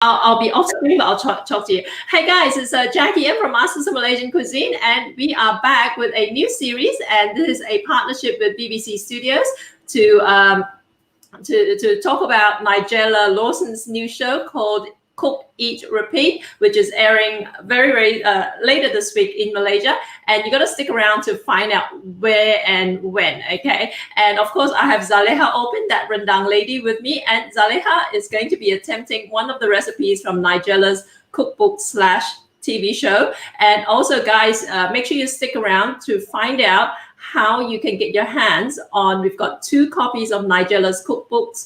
I'll be off screen, but I'll talk to you. Hey guys, it's Jackie M from Masters of Malaysian Cuisine, and we are back with a new series, and this is a partnership with BBC Studios to talk about Nigella Lawson's new show called Cook, Eat, Repeat, which is airing very later this week in Malaysia, and you got to stick around to find out where and when. Okay, and of course I have Zaleha Olpin, that Rendang lady, with me, and Zaleha is going to be attempting one of the recipes from Nigella's cookbook / TV show. And also guys, make sure you stick around to find out how you can get your hands on. We've got 2 copies of Nigella's cookbook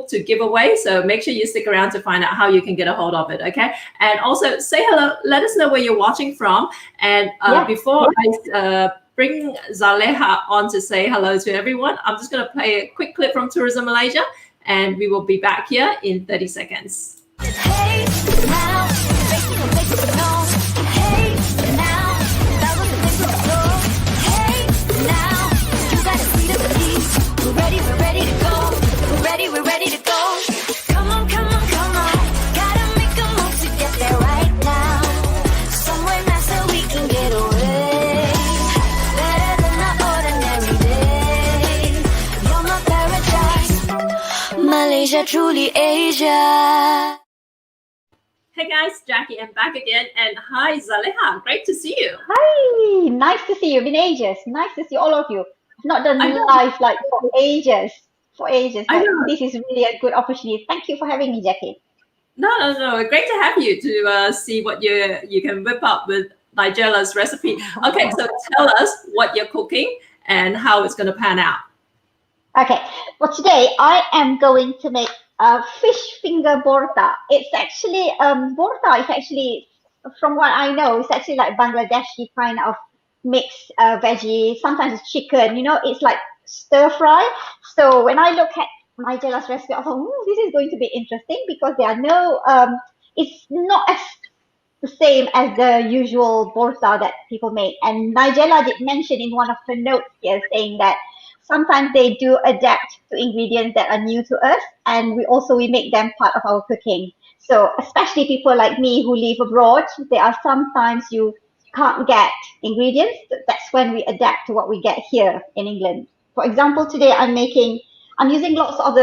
to give away, so make sure you stick around to find out how you can get a hold of it. Okay, and also say hello, let us know where you're watching from, and before I bring Zaleha on to say hello to everyone, I'm just going to play a quick clip from Tourism Malaysia, and we will be back here in 30 seconds. Hey now, hey now, that was the thing to go. Hey now, you gotta see the beat. We're ready to go. We're ready to go. Come on. Gotta make a move to get there right now. Somewhere nice so we can get away. Better than the ordinary day. You're my paradise. Malaysia, truly Asia. Hey guys, Jackie, I'm back again, and hi Zaleha, great to see you. Hi, nice to see you. Been ages. Nice to see all of you. Not done live like for ages. But this is really a good opportunity. Thank you for having me, Jackie. No. Great to have you to see what you can whip up with Nigella's recipe. Okay, so tell us what you're cooking and how it's going to pan out. Okay, well today I am going to make a fish finger Bhorta. It's actually Bhorta is actually, from what I know, it's actually like Bangladeshi kind of mixed veggie. Sometimes it's chicken. It's like stir fry. So when I look at Nigella's recipe, I thought, this is going to be interesting because there are no, it's not as the same as the usual Bhorta that people make. And Nigella did mention in one of her notes here saying that sometimes they do adapt to ingredients that are new to us, and we make them part of our cooking. So especially people like me who live abroad, there are sometimes you can't get ingredients. That's when we adapt to what we get here in England. For example, today I'm using lots of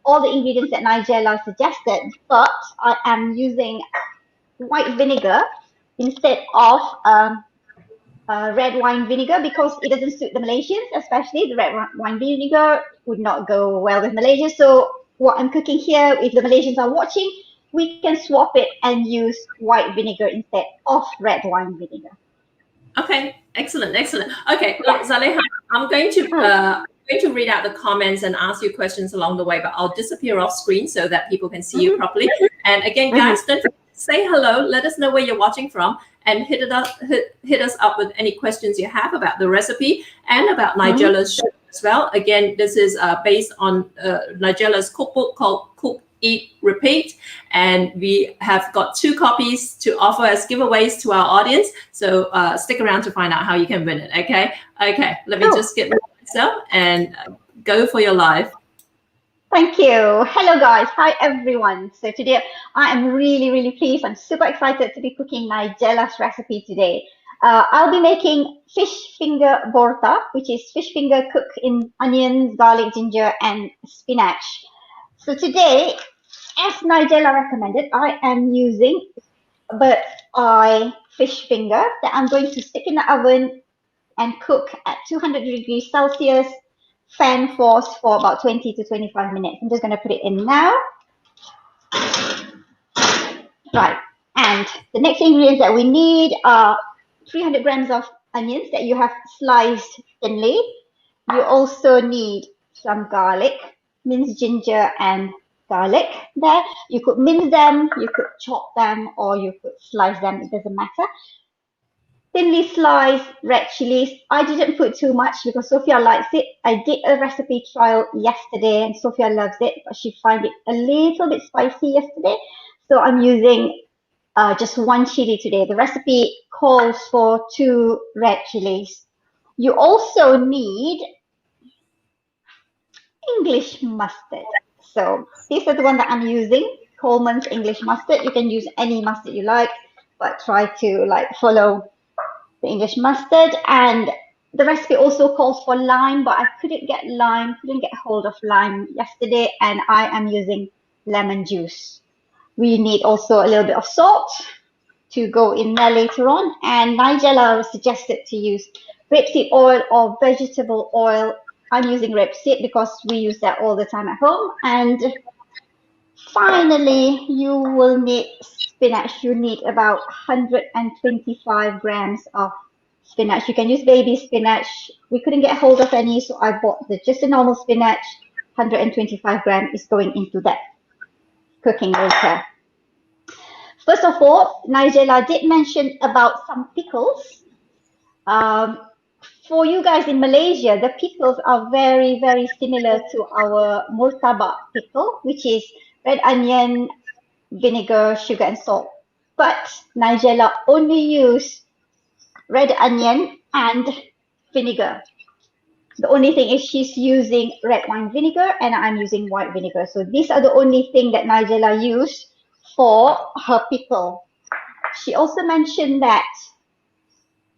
all the ingredients that Nigella suggested, but I am using white vinegar instead of red wine vinegar because it doesn't suit the Malaysians, especially the red wine vinegar would not go well with Malaysia. So what I'm cooking here, if the Malaysians are watching, we can swap it and use white vinegar instead of red wine vinegar. Okay, excellent. Okay, Zaleha, I'm going to read out the comments and ask you questions along the way, but I'll disappear off screen so that people can see you properly. And again, guys, don't forget to say hello. Let us know where you're watching from, and hit us up with any questions you have about the recipe and about Nigella's show as well. Again, this is based on Nigella's cookbook called Cook, Eat, Repeat, and we have got 2 copies to offer as giveaways to our audience. So stick around to find out how you can win it. Okay. Let me just get rid of myself and go for your live. Thank you. Hello guys. Hi everyone. So today I am really pleased. I'm super excited to be cooking Nigella's recipe today. I'll be making fish finger Bhorta, which is fish finger cooked in onions, garlic, ginger, and spinach. So today, as Nigella recommended, I am using bird's eye fish finger that I'm going to stick in the oven and cook at 200 degrees Celsius, fan force for about 20 to 25 minutes. I'm just going to put it in now. Right, and the next ingredients that we need are 300 grams of onions that you have sliced thinly. You also need some garlic, minced ginger and garlic there. You could mince them, you could chop them, or you could slice them, it doesn't matter. Thinly sliced red chilies. I didn't put too much because Sophia likes it. I did a recipe trial yesterday and Sophia loves it, but she found it a little bit spicy yesterday. So I'm using just 1 chili today. The recipe calls for 2 red chilies. You also need English mustard. So this is the one that I'm using. Coleman's English mustard. You can use any mustard you like, but try to like follow the English mustard. And the recipe also calls for lime, but I couldn't get hold of lime yesterday, and I am using lemon juice. We need also a little bit of salt to go in there later on. And Nigella suggested to use rapeseed oil or vegetable oil. I'm using rapeseed because we use that all the time at home. And finally, you will need spinach. You need about 125 grams of spinach. You can use baby spinach. We couldn't get hold of any, so I bought just a normal spinach. 125 grams is going into that cooking later. First of all, Nigella did mention about some pickles. For you guys in Malaysia, the pickles are very, very similar to our murtabak pickle, which is red onion, vinegar, sugar, and salt. But Nigella only use red onion and vinegar. The only thing is she's using red wine vinegar and I'm using white vinegar. So these are the only thing that Nigella used for her pickle. She also mentioned that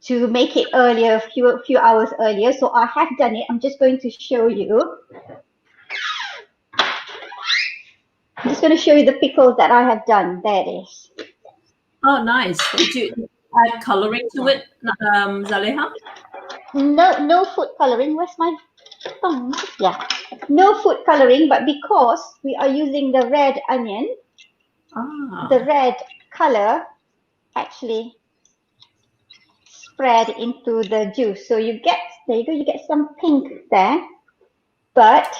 to make it earlier, few hours earlier. So I have done it. I'm just going to show you. I'm just going to show you the pickles that I have done. There it is. Oh, nice. Did you add coloring to it, Zaleha? No food coloring. Where's my phone? Yeah, no food coloring, but because we are using the red onion, the red color actually spread into the juice. So you get, there you go, you get some pink there. But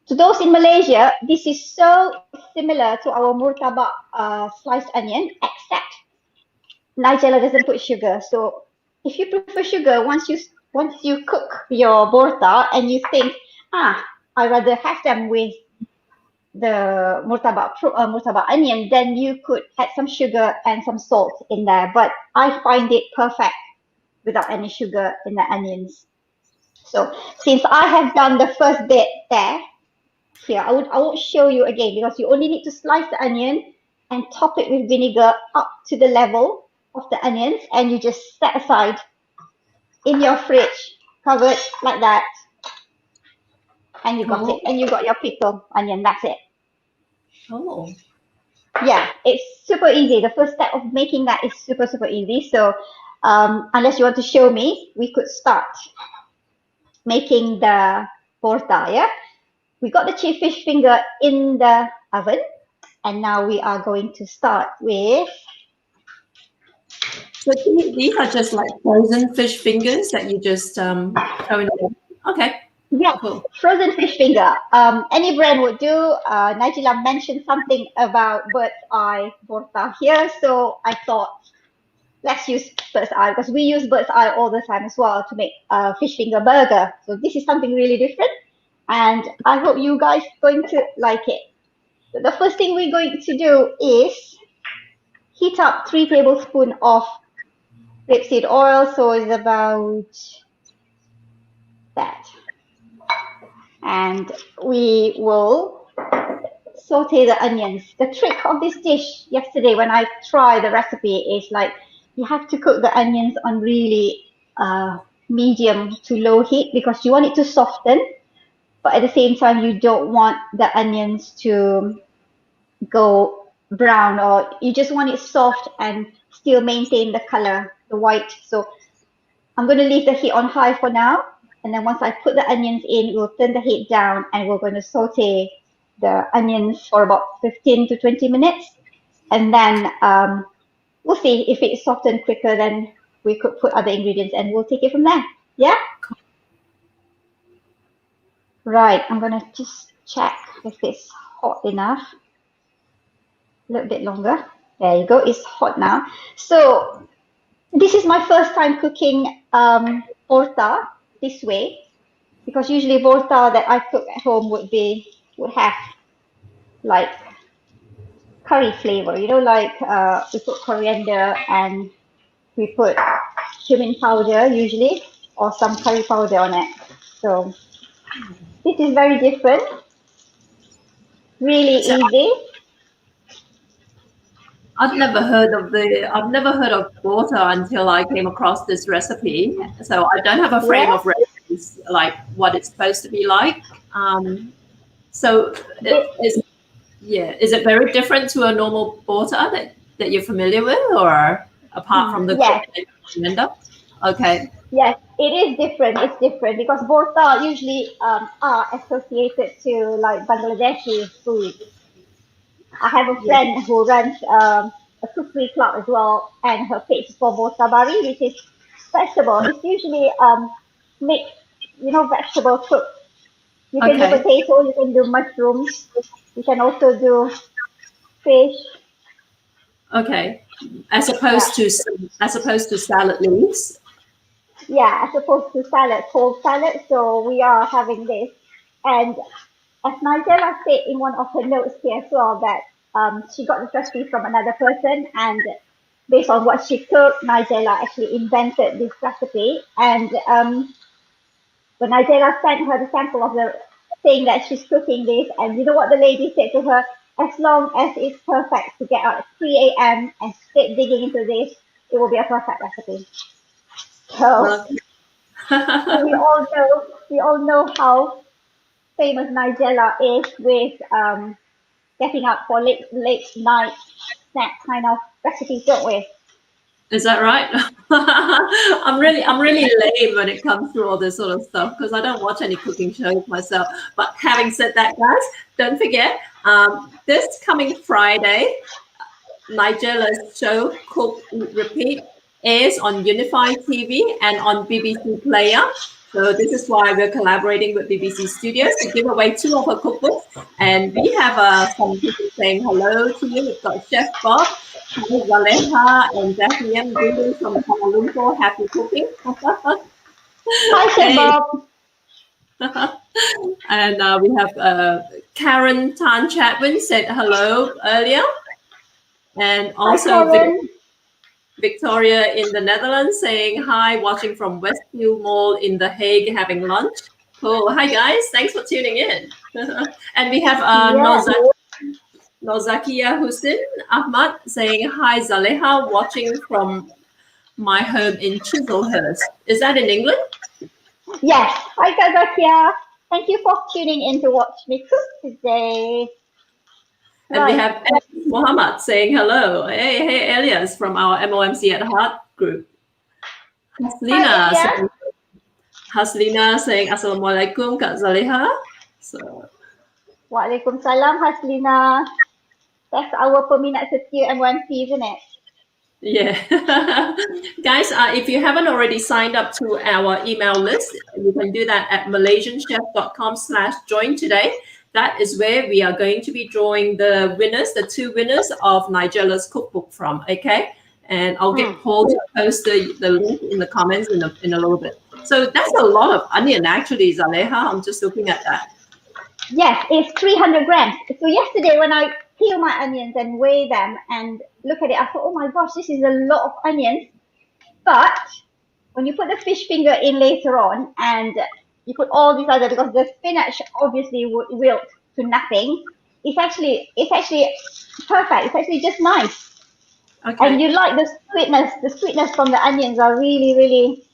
to those in Malaysia, this is so similar to our murtabak sliced onion, except Nigella doesn't put sugar. So if you prefer sugar, once you cook your Bhorta and you think, I rather have them with the murtabak onion, then you could add some sugar and some salt in there. But I find it perfect without any sugar in the onions. So since I have done the first bit there, here I won't show you again because you only need to slice the onion and top it with vinegar up to the level of the onions, and you just set aside in your fridge, covered like that, and you got it, and you got your pickle onion. That's it. Oh, yeah, it's super easy. The first step of making that is super easy. So unless you want to show me, we could start making the Bhorta. Yeah, we got the fish finger in the oven, and now we are going to start with. so these are just like frozen fish fingers that you just throw in there. Okay. Yeah, cool. Frozen fish finger. Any brand would do. Nigella mentioned something about bird's eye Bhorta here, so I thought let's use bird's eye because we use bird's eye all the time as well to make fish finger burger. So this is something really different, and I hope you guys are going to like it. So the first thing we're going to do is heat up 3 tablespoons of rapeseed oil. So it's about that. And we will saute the onions. The trick of this dish yesterday when I tried the recipe is like you have to cook the onions on really medium to low heat because you want it to soften, but at the same time you don't want the onions to go brown, or you just want it soft and still maintain the color, the white. So I'm going to leave the heat on high for now. And then once I put the onions in, we'll turn the heat down and we're going to saute the onions for about 15 to 20 minutes. And then we'll see if it's softened quicker, then we could put other ingredients and we'll take it from there. Yeah? Right, I'm going to just check if it's hot enough. A little bit longer. There you go, it's hot now. So this is my first time cooking Bhorta this way, because usually Bhorta that I cook at home would have like curry flavor, you know, like we put coriander and we put cumin powder usually, or some curry powder on it. So this is very different, really easy. I've never heard of Bhorta until I came across this recipe. So I don't have a frame Yes, of reference like what it's supposed to be like. So it, is yeah, is it very different to a normal Bhorta that you're familiar with, or apart from the yes, blender? Okay, yes, it is different. It's different because Bhorta usually are associated to like Bangladeshi food. I have a yeah, friend who runs a cookery club as well, and her page is for Bhortabari, which is vegetable. It's usually mixed, vegetable soup. You can do okay, potato, you can do mushrooms, you can also do fish. okay. Yeah, As opposed to salad leaves. yeah, as opposed to salad, cold salad. So we are having this, and as Nigella said in one of her notes here as well, that she got this recipe from another person, and based on what she cooked, Nigella actually invented this recipe. And when Nigella sent her the sample of the saying that she's cooking this, and you know what the lady said to her? As long as it's perfect to get out at 3 a.m. and straight digging into this, it will be a perfect recipe. So, Okay. so we all know how famous Nigella is with getting up for late night snack kind of recipes, don't we? Is that right? I'm really lame when it comes to all this sort of stuff because I don't watch any cooking shows myself. But having said that, guys, don't forget this coming Friday, Nigella's show Cook Eat Repeat airs on UnifiTV and on BBC Player. So this is why we're collaborating with BBC Studios to give away 2 of her cookbooks. And we have some people saying hello to you. We've got Chef Bob, Zaleha, and Jackie M. greetings from Kuala Lumpur. Happy cooking. Hi, Chef Hey. Bob. And we have Karen Tan Chapman said hello earlier. And Hi, also Karen. Victoria in the Netherlands saying hi, watching from Westfield Mall in The Hague having lunch. Cool. Hi, guys. Thanks for tuning in. And we have Yes. Nozakia Hussein Ahmad saying hi, Zaleha, watching from my home in Chislehurst. Is that in England? Yes. Hi, Kazakia. Thank you for tuning in to watch me cook today. And we Right. have Muhammad saying hello. Hey, Elias from our MOMC at Heart group. Hi, Elias. Haslina saying Assalamualaikum Kak Zaleha. So Waalaikumsalam, Haslina. That's our peminat setia M1C, isn't it? yeah. Guys, if you haven't already signed up to our email list, you can do that at malaysianchef.com/join today. That is where we are going to be drawing the 2 winners of Nigella's cookbook from, okay? And I'll get Paul to post the link in the comments in a little bit. So that's a lot of onion actually, Zaleha. I'm just looking at that. Yes, it's 300 grams. So yesterday when I peel my onions and weigh them and look at it, I thought, oh my gosh, this is a lot of onions. But when you put the fish finger in later on and you put all these other, because the spinach obviously would wilt to nothing, it's actually perfect. It's actually just nice. Okay. And you like the sweetness from the onions are really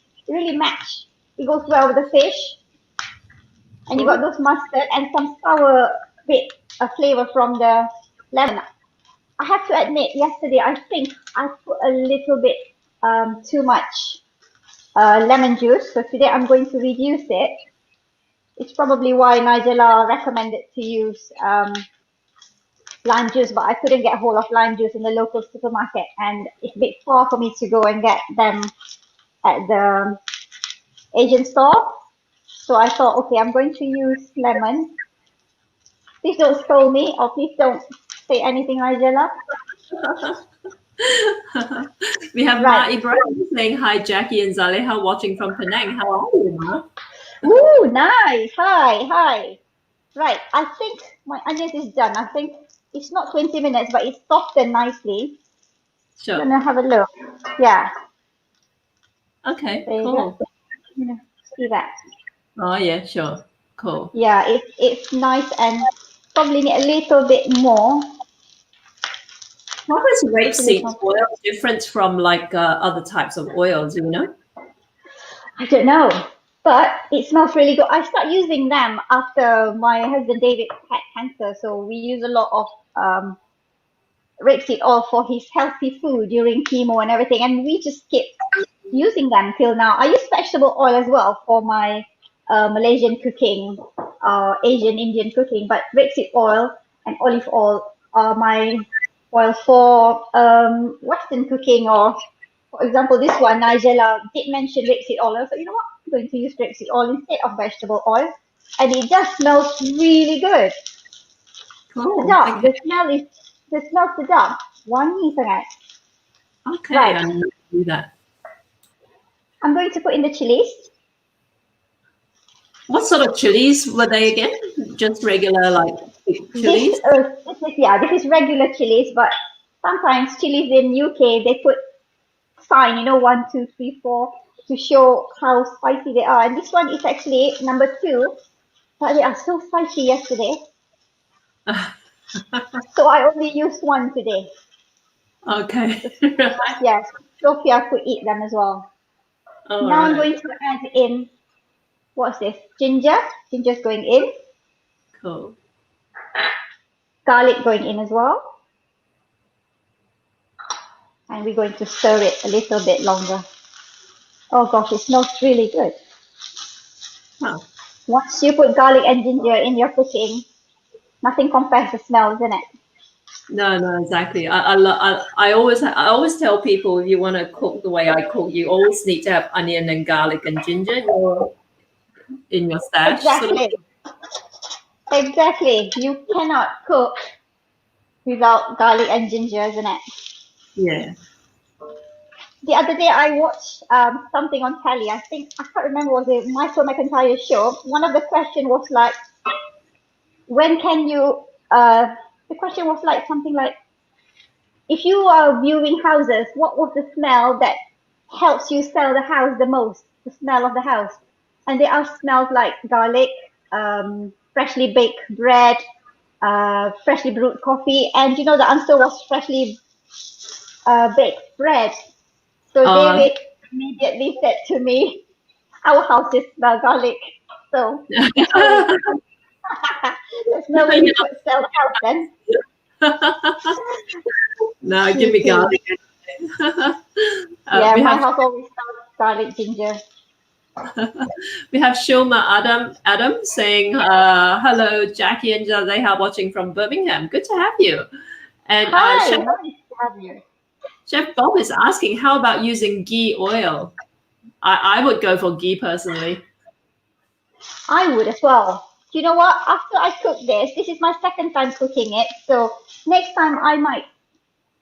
match. It goes well with the fish. And you got those mustard and some sour bit of flavor from the lemon. I have to admit, yesterday I think I put a little bit too much lemon juice. So today I'm going to reduce it. It's probably why Nigella recommended to use lime juice, but I couldn't get hold of lime juice in the local supermarket, and it's a bit far for me to go and get them at the Asian store. So I thought, okay, I'm going to use lemon. Please don't scold me, or please don't say anything, Nigella. We have Ma Right. Ibrahim saying hi, Jackie and Zaleha watching from Penang. How are you, Ma? Ooh, nice. Hi. Right. I think my onions is done. I think it's not 20 minutes, but it's softened nicely. Sure. Gonna have a look. Yeah. Okay, There you cool. go. See that? Oh yeah, sure. Cool. Yeah, it's nice and probably need a little bit more. How is rapeseed oil different from like other types of oils? Do you know? I don't know, but it smells really good. I started using them after my husband David had cancer, so we use a lot of rapeseed oil for his healthy food during chemo and everything, and we just keep using them till now. I use vegetable oil as well for my Malaysian cooking, Asian Indian cooking, but rapeseed oil and olive oil are my oil for Western cooking. Or for example, this one Nigella did mention rapeseed oil, so you know what, I'm going to use rapeseed oil instead of vegetable oil, and it just smells really good. Cool. Sedap. The smell sedap. Wangi sangat. Okay, Right. I'm going to do that. I'm going to put in the chilies. What sort of chilies were they again? Just regular like chilies? This is regular chilies, but sometimes chilies in UK they put sign, 1, 2, 3, 4 to show how spicy they are. And this one is actually number 2, but they are so spicy yesterday. So I only used 1 today. Okay. Yes, Sophia could eat them as well. All Now I'm right. going to add in, what's this? Ginger. Ginger's going in. Cool. Garlic going in as well. And we're going to stir it a little bit longer. Oh gosh, it smells really good. Wow. Once you put garlic and ginger in your cooking, nothing compares to smell, isn't it? No, exactly. I always tell people if you want to cook the way I cook, you always need to have onion and garlic and ginger in your stash. Exactly. Exactly. You cannot cook without garlic and ginger, isn't it? Yeah. The other day I watched something on telly. I can't remember, was it Michael McIntyre's show. One of the questions was like, when can you? The question was like something like, if you are viewing houses, what was the smell that helps you sell the house the most? The smell of the house, and they are smells like garlic, freshly baked bread, freshly brewed coffee, and the answer was freshly baked bread. So David immediately said to me, "Our house just smell garlic." So there's no way you could sell the house then. No, give me garlic. Yeah, my house always smells garlic, ginger. We have Shoma Adam saying, hello, Jackie and Zaleha watching from Birmingham. Good to have you. And Hi, nice to have you. Chef Bob is asking, how about using ghee oil? I would go for ghee personally. I would as well. You know what? After I cook this is my second time cooking it. So next time I might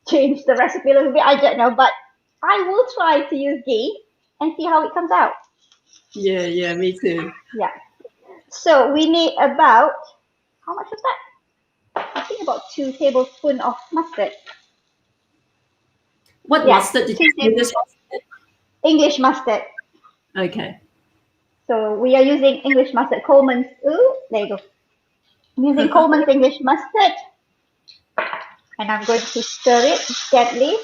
change the recipe a little bit. I don't know, but I will try to use ghee and see how it comes out. Yeah, me too. Yeah. So we need about, how much was that? I think about 2 tablespoons of mustard. What mustard did you use? English mustard. Okay. So we are using English mustard. Coleman's. Ooh, there you go. I'm using Coleman's English mustard. And I'm going to stir it gently.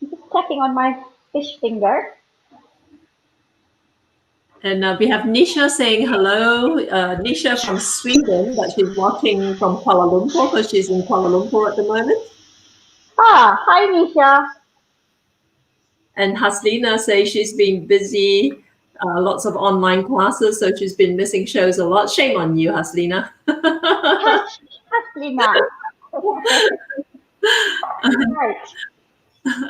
I'm just checking on my fish finger. And we have Nisha saying hello. Nisha from Sweden, but she's watching from Kuala Lumpur because she's in Kuala Lumpur at the moment. Hi Nisha. And Haslina says she's been busy, lots of online classes, so she's been missing shows a lot. Shame on you, Haslina. Haslina. Right.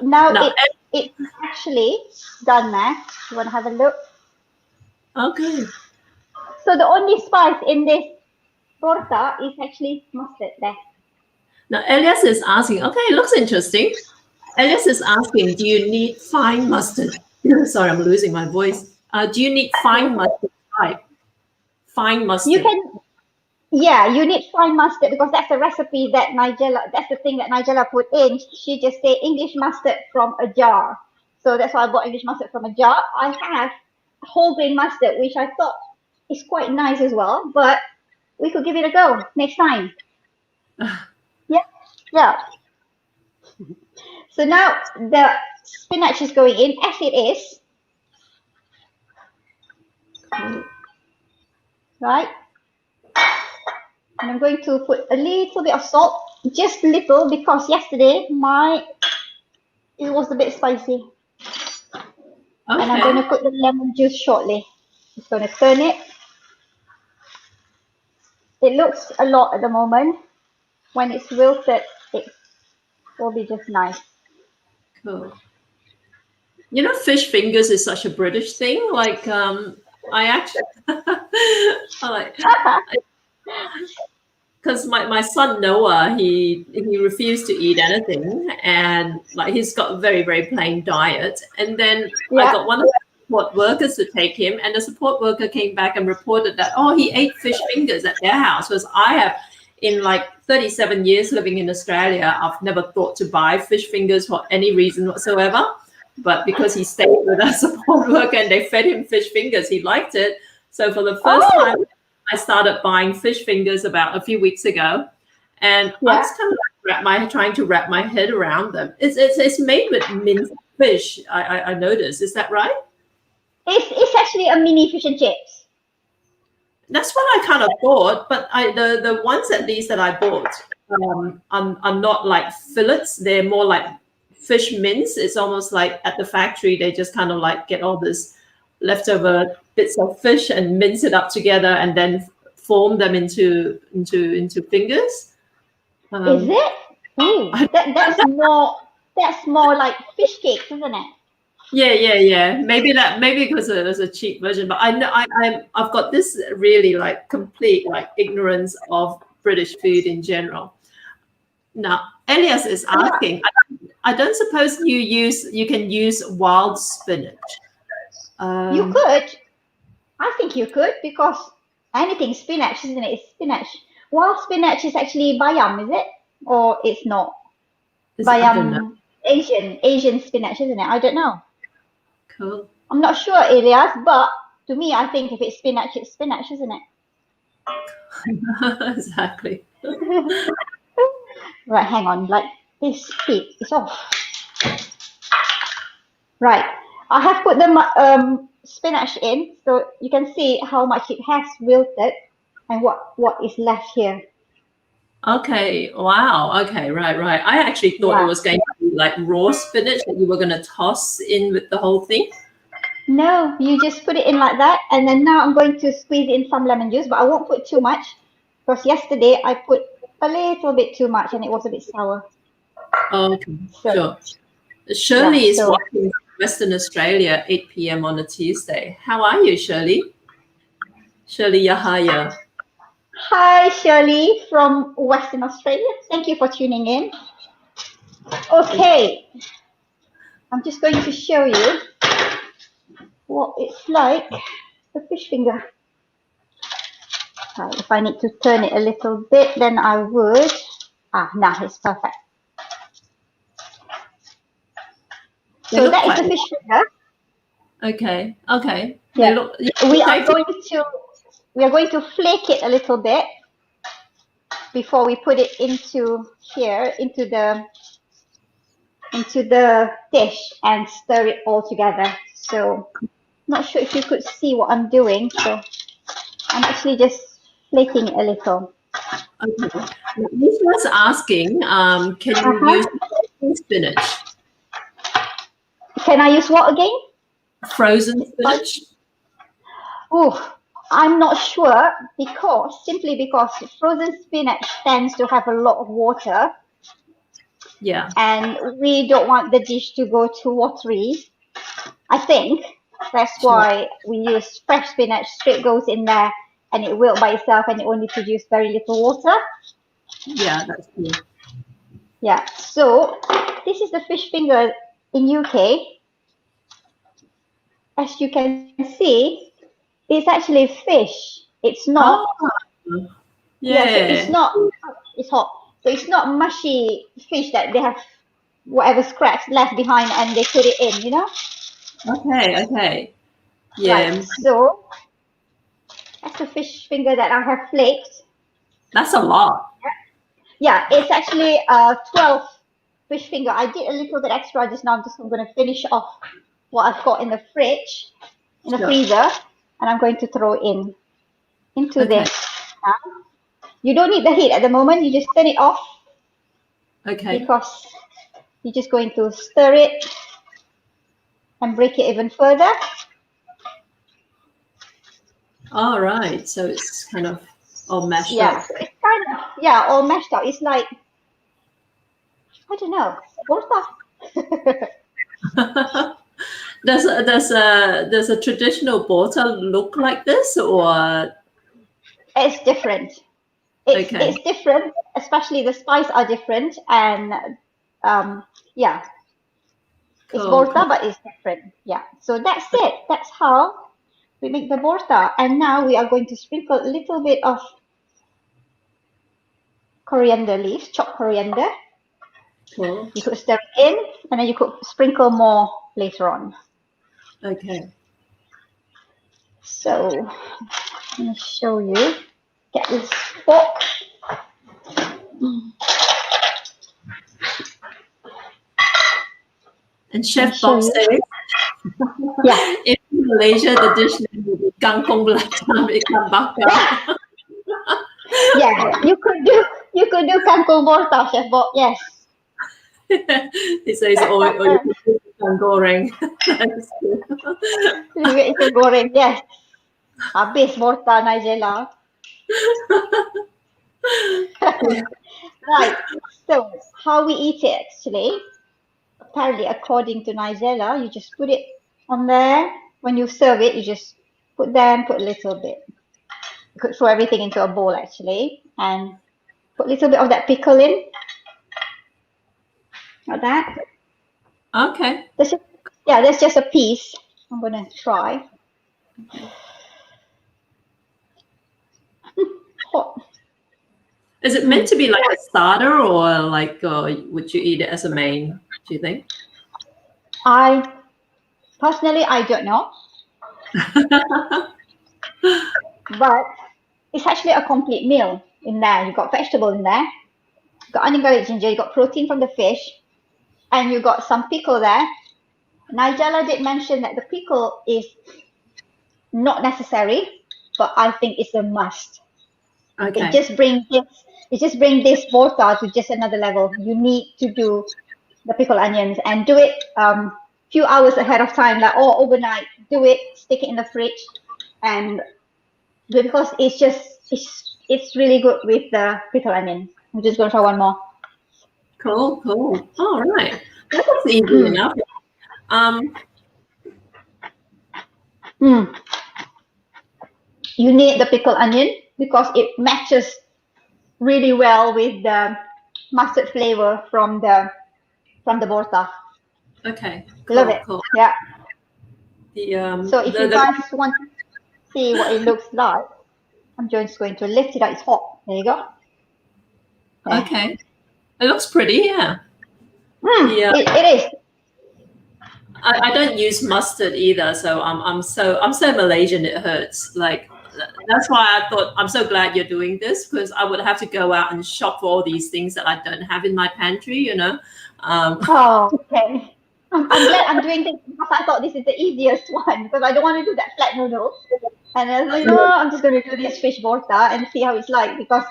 Now it's actually done now. You want to have a look? Okay. So the only spice in this Bhorta is actually mustard there. Now Elias is asking, okay, it looks interesting. Elias is asking, do you need fine mustard? Sorry, I'm losing my voice. Do you need fine mustard type? Fine mustard. You need fine mustard because that's the recipe that that's the thing that Nigella put in. She just said English mustard from a jar. So that's why I bought English mustard from a jar. I have whole grain mustard, which I thought is quite nice as well, but we could give it a go next time. Yeah, yeah. So now the spinach is going in as it is, right? And I'm going to put a little bit of salt, just little, because yesterday it was a bit spicy. And I'm going to put the lemon juice shortly. Just going to turn it. It looks a lot at the moment. When it's wilted, it will be just nice. Cool. You know, fish fingers is such a British thing. Like, I actually, because my son Noah, he refused to eat anything, and like he's got a very, very plain diet. And then I got one of the support workers to take him, and the support worker came back and reported that, oh, he ate fish fingers at their house. Because I have, in like 37 years living in Australia, I've never thought to buy fish fingers for any reason whatsoever. But because he stayed with a support worker and they fed him fish fingers, he liked it. So for the first time, I started buying fish fingers about a few weeks ago, and I was kind of like trying to wrap my head around them. It's made with minced fish. I noticed. Is that right? It's actually a mini fish and chips. That's what I kind of thought, but the ones at least that I bought are not like fillets. They're more like fish mince. It's almost like at the factory they just kind of like get all this leftover bits of fish and mince it up together and then form them into fingers. Is it? Ooh, that's more like fish cakes, isn't it? Yeah. Maybe because it was a cheap version, but I know I've got this really like complete like ignorance of British food in general. Now, Elias is asking, I don't suppose you can use wild spinach. You could. I think you could, because anything spinach, isn't it? It's spinach. Wild spinach is actually bayam, is it? Or it's not? Bayam, Asian spinach, isn't it? I don't know. Cool. I'm not sure, Elias, but to me, I think if it's spinach, isn't it? Exactly. Right, hang on. Like this heat is off. Right. I have put the spinach in, so you can see how much it has wilted and what is left here. Okay. Wow. Okay. Right. I actually thought it was going to be like raw spinach that you were going to toss in with the whole thing. No, you just put it in like that, and then now I'm going to squeeze in some lemon juice, but I won't put too much, because yesterday I put a little bit too much and it was a bit sour. Okay. Sure. Shirley is watching Western Australia, 8 p.m. on a Tuesday. How are you, Shirley? Shirley Yahaya. Hi, Shirley from Western Australia. Thank you for tuning in. Okay. I'm just going to show you what it's like, the fish finger. If I need to turn it a little bit, then I would. Now it's perfect. So that is the fish finger. Okay. Yeah. We are going to flake it a little bit before we put it into here, into the dish, and stir it all together. So I'm not sure if you could see what I'm doing. So I'm actually just flaking it a little. Okay. This was asking, can you use frozen spinach? Can I use what again? Frozen spinach? Oh, I'm not sure, simply because frozen spinach tends to have a lot of water. Yeah. And we don't want the dish to go too watery. I think that's why we use fresh spinach. Straight goes in there and it wilts by itself and it only produces very little water. Yeah, that's true. Yeah, so this is the fish finger in UK. As you can see, it's actually fish. It's not. So it's not. It's hot. So it's not mushy fish that they have whatever scraps left behind and they put it in. You know. Okay. Yeah. Right. So That's the fish finger that I have flaked. That's a lot. Yeah, it's actually 12 fish finger. I did a little bit extra just now. I'm going to finish off what I've got in the fridge, in the Sure. freezer, and I'm going to throw into Okay. this. You don't need the heat at the moment. You just turn it off Okay. because you're just going to stir it and break it even further. All right. So it's kind of all mashed Yeah, up. so it's kind of all mashed up. It's like, I don't know, Bhorta. Does a traditional Bhorta look like this, or It's different. Okay. It's different, especially the spice are different, and yeah, it's Cool, Bhorta, cool. but it's different. Yeah, so that's it. That's how we make the Bhorta. And now we are going to sprinkle a little bit of coriander leaves, chopped coriander. Cool. You could stir it in, and then you could sprinkle more later on. Okay. So let me show you. Get this fork. And Chef show Bob you. says, Yeah, in Malaysia, the dish name will be kangkong belacan ikan bakar. yeah. You could do kangkong Bhorta, Chef Bob. Yes. He says, or you can do ikan goreng. That's good. Ikan goreng, yes. Habis Bhorta Nigella. Right. So how we eat it actually? Apparently, according to Nigella, you just put it on there. When you serve it, you just put a little bit. You could throw everything into a bowl actually, and put a little bit of that pickle in. Like that. Okay. That's just a piece. I'm gonna try. Hot. Is it meant to be like a starter, or like would you eat it as a main, do you think? Personally, I don't know. But it's actually a complete meal in there. You've got vegetable in there. You've got onion, garlic, ginger. You've got protein from the fish. And you've got some pickle there. Nigella did mention that the pickle is not necessary, but I think it's a must. Okay. It just brings this Bhorta to just another level. You need to do the pickle onions and do it few hours ahead of time, like or overnight. Do it, stick it in the fridge, and do it because it's really good with the pickle onion. I'm just gonna try one more. Cool, cool. All right. That was easy enough. You need the pickle onion because it matches really well with the mustard flavor from the Bhorta. Okay. Cool, Love it. cool. Yeah. So if you guys want to see what it looks like, I'm just going to lift it up. It's hot. There you go. There. Okay. It looks pretty, yeah. Yeah. It is. I don't use mustard either, so I'm so Malaysian it hurts. Like that's why I thought I'm so glad you're doing this, because I would have to go out and shop for all these things that I don't have in my pantry, you know. Oh, okay. I'm glad I'm doing this because I thought this is the easiest one because I don't want to do that flat noodle. And I was like, no, I'm just going to do this fish Bhorta and see how it's like because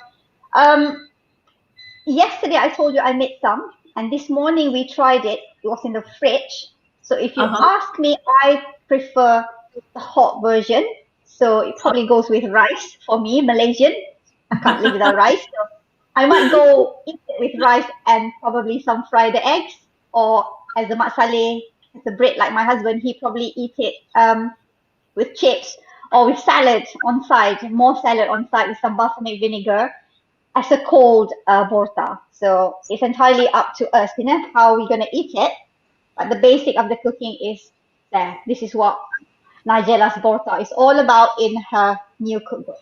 yesterday I told you I made some, and this morning we tried it. It was in the fridge. So if you ask me, I prefer the hot version. So it probably goes with rice for me, Malaysian. I can't live without rice. So I might go eat it with rice and probably some fried eggs, or as a mak saleh, as a bread like my husband, he probably eat it with chips or with salad on side, more salad on side with some balsamic vinegar as a cold Bhorta. So it's entirely up to us, you know, how we're going to eat it. But the basic of the cooking is there. This is what Nigella's Bhorta is all about in her new cookbook.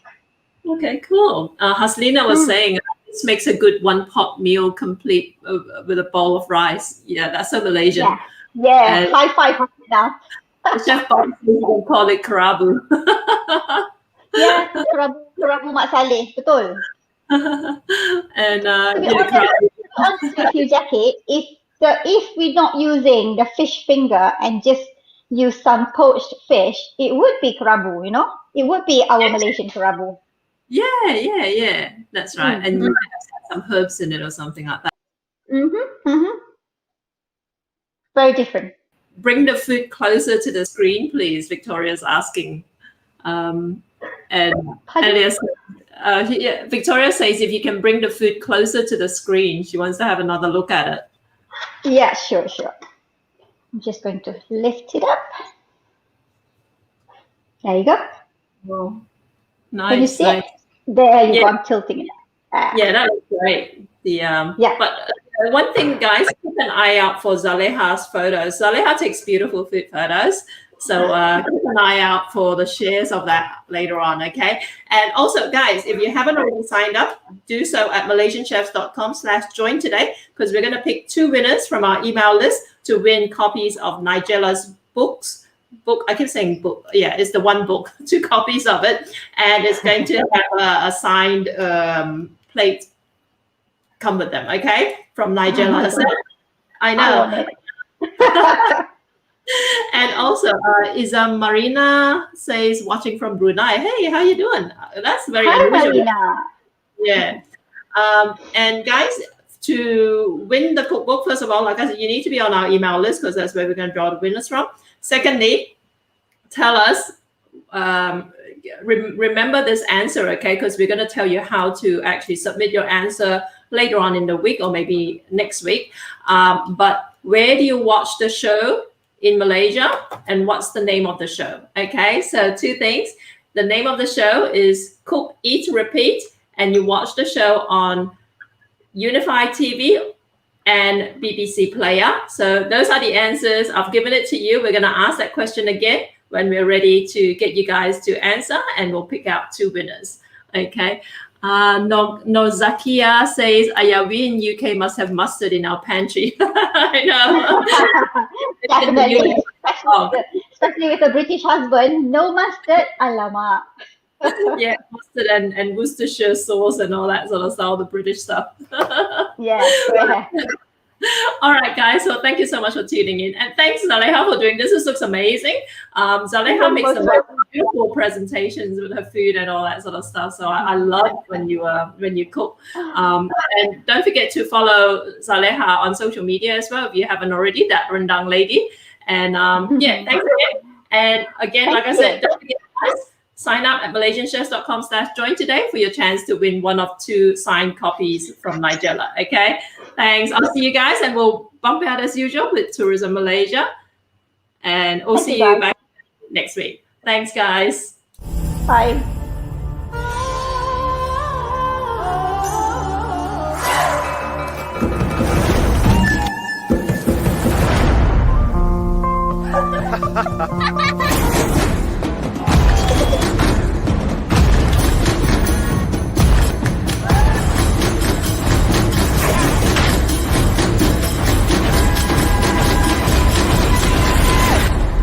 Okay, cool. Haslina was saying this makes a good one-pot meal complete with a bowl of rice. Yeah, that's so Malaysian. Yeah. High five, Haslina. The chef Bob will call it karabu. Yeah, kerabu Mak Saleh, betul. And To be yeah, honest with you, Jackie, if we're not using the fish finger and just use some poached fish, it would be kerabu, you know? It would be our Malaysian kerabu. yeah. That's right. Mm, And you might have some herbs in it or something like that. Very different. Bring the food closer to the screen, please. Victoria's asking. And Pardon? Elias, Victoria says if you can bring the food closer to the screen, she wants to have another look at it. Yeah, sure. I'm just going to lift it up. There you go. Well, Can you nice. see Nice. it? There you Yeah. go. I'm tilting it. Yeah, that was great. But one thing, guys, keep an eye out for Zaleha's photos. Zaleha takes beautiful food photos. So keep an eye out for the shares of that later on, okay? And also, guys, if you haven't already signed up, do so at malaysianchefs.com/join today, because we're going to pick 2 winners from our email list to win copies of Nigella's book. I keep saying book. Yeah, it's the one book, 2 copies of it. And it's going to have a signed plate come with them, okay? From Nigella herself. I know. And also, Izam Marina says, watching from Brunei. Hey, how you doing? That's very Hi, unusual. Marina. Yeah. And guys, to win the cookbook, first of all, like I said, you need to be on our email list, because that's where we're going to draw the winners from. Secondly, tell us, remember this answer, okay? Because we're going to tell you how to actually submit your answer later on in the week, or maybe next week. But where do you watch the show in Malaysia, and what's the name of the show? Okay, so 2 things. The name of the show is Cook, Eat, Repeat, and you watch the show on UnifiTV and BBC Player. So those are the answers. I've given it to you. We're going to ask that question again when we're ready to get you guys to answer, and we'll pick out 2 winners. Okay. Nozakia says, we in UK must have mustard in our pantry. I know. Definitely. Especially with a British husband. No mustard, alamak. Yeah, mustard and Worcestershire sauce and all that sort of stuff, the British stuff. Yeah. All right, guys. So thank you so much for tuning in, and thanks, Zaleha, for doing this. This looks amazing. Zaleha makes some beautiful presentations with her food and all that sort of stuff. So I love when you cook. And don't forget to follow Zaleha on social media as well if you haven't already. That Rendang Lady. And thanks again. And again, like I said, don't forget, guys, sign up at malaysianchefs.com/join today for your chance to win one of 2 signed copies from Nigella. Okay, thanks. I'll see you guys, and we'll bump out as usual with Tourism Malaysia, and we'll see you back next week. Thanks, guys. Bye. Ha ha ha!